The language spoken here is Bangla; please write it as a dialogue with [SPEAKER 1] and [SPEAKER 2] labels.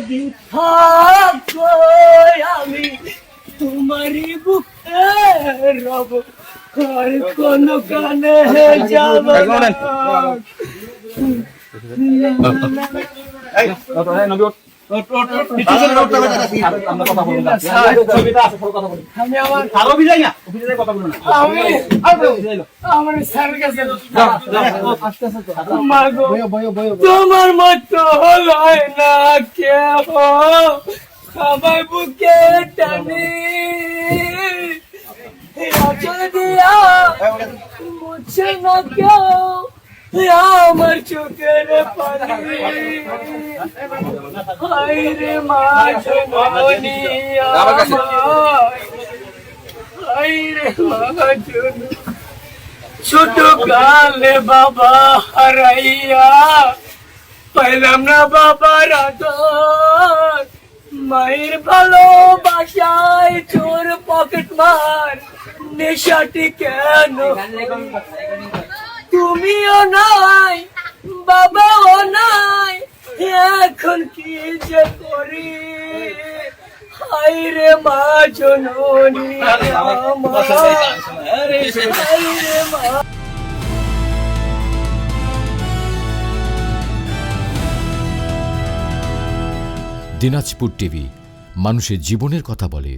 [SPEAKER 1] যদি থাকো আমি তোমারই বুকে রব, আর কোনো কানে যাব না। তোমার মতো হয় না কেহ সবাই বুকে টানি, আচল দিয়া মুছে না কেউ আমার চোখের পানি। হায়রে মা জননী আমার, হায়রে মা জননী, ছোট কালে বাবা হারাইয়া পাইলাম না বাবার আদর, মায়ের ভালোবাসায় চোর পকেট মার নেশাটি কেন, তুমিও নাই বাবাও নাই, এখন কি যে করি, হায়রে মা জননী আমার, হায়রে মা।
[SPEAKER 2] দিনাজপুর টিভি, মানুষের জীবনের কথা বলে।